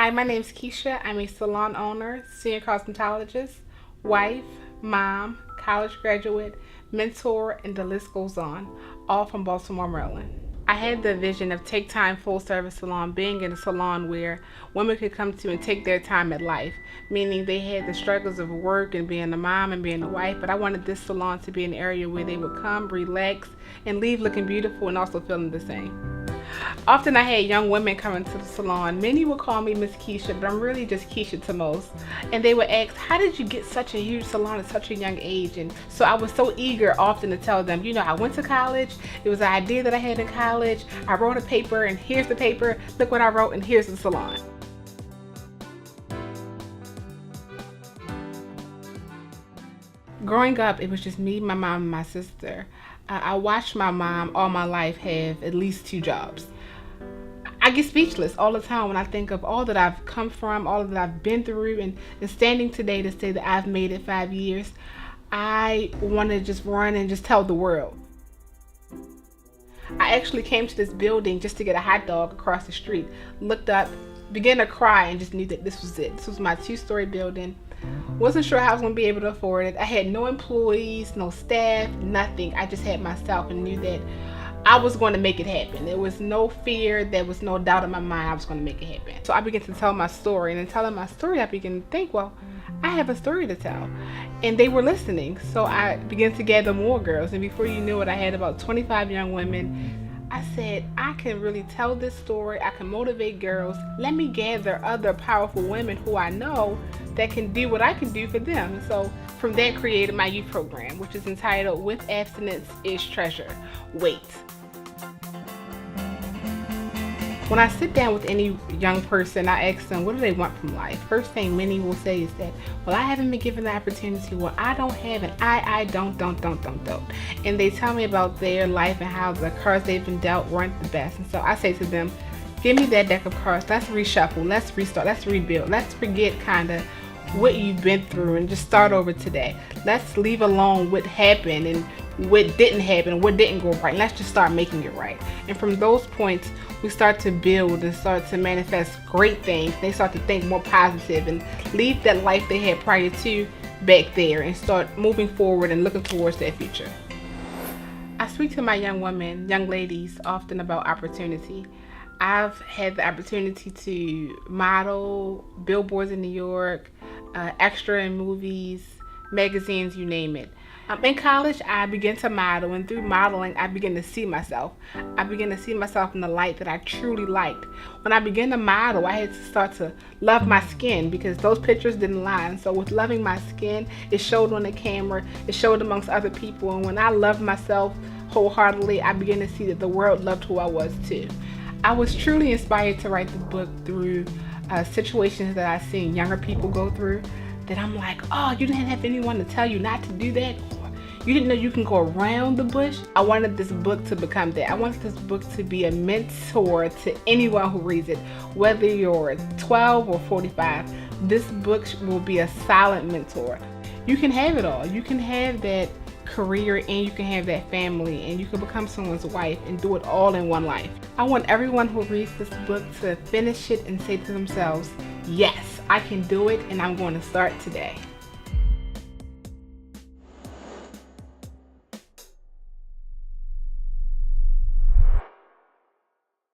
Hi, my name is Keisha. I'm a salon owner, senior cosmetologist, wife, mom, college graduate, mentor, and the list goes on, all from Baltimore, Maryland. I had the vision of Take Time Full Service Salon being in a salon where women could come to and take their time at life, meaning they had the struggles of work and being a mom and being a wife, but I wanted this salon to be an area where they would come, relax, and leave looking beautiful and also feeling the same. Often I had young women come into the salon. Many would call me Miss Keisha, but I'm really just Keisha to most. And they would ask, how did you get such a huge salon at such a young age? And so I was so eager often to tell them, I went to college. It was an idea that I had in college. I wrote a paper, and here's the paper. Look what I wrote, and here's the salon. Growing up, it was just me, my mom, and my sister. I watched my mom all my life have at least 2 jobs. I get speechless all the time when I think of all that I've come from, all that I've been through, and standing today to say that I've made it 5 years. I want to just run and just tell the world. I actually came to this building just to get a hot dog across the street, looked up, began to cry, and just knew that this was it. This was my 2-story building. Wasn't sure how I was going to be able to afford it. I had no employees, no staff, nothing. I just had myself and knew that I was going to make it happen. There was no fear, there was no doubt in my mind I was going to make it happen. So I began to tell my story, and in telling my story, I began to think, well, I have a story to tell. And they were listening, so I began to gather more girls, and before you knew it, I had about 25 young women. I said, I can really tell this story, I can motivate girls. Let me gather other powerful women who I know that can do what I can do for them. So from that created my youth program, which is entitled With Abstinence is Treasure. Wait. When I sit down with any young person, I ask them, what do they want from life? First thing many will say is that, well, I haven't been given the opportunity. Well, I don't have, and I don't. And they tell me about their life and how the cards they've been dealt weren't the best. And so I say to them, give me that deck of cards. Let's reshuffle. Let's restart. Let's rebuild. Let's forget kind of what you've been through and just start over today. Let's leave alone what happened and what didn't happen, what didn't go right. Let's just start making it right. And from those points, we start to build and start to manifest great things. They start to think more positive and leave that life they had prior to back there and start moving forward and looking towards their future. I speak to my young women, young ladies, often about opportunity. I've had the opportunity to model, billboards in New York, extra in movies, magazines, you name it. In college, I began to model, and through modeling, I began to see myself. I began to see myself in the light that I truly liked. When I began to model, I had to start to love my skin because those pictures didn't lie. And so with loving my skin, it showed on the camera, it showed amongst other people. And when I loved myself wholeheartedly, I began to see that the world loved who I was too. I was truly inspired to write the book through situations that I've seen younger people go through, that I'm like, oh, you didn't have anyone to tell you not to do that, or you didn't know you can go around the bush. I wanted this book to become that. I wanted this book to be a mentor to anyone who reads it, whether you're 12 or 45. This book will be a silent mentor. You can have it all. You can have that career, and you can have that family, and you can become someone's wife and do it all in one life. I want everyone who reads this book to finish it and say to themselves, yes, I can do it, and I'm going to start today.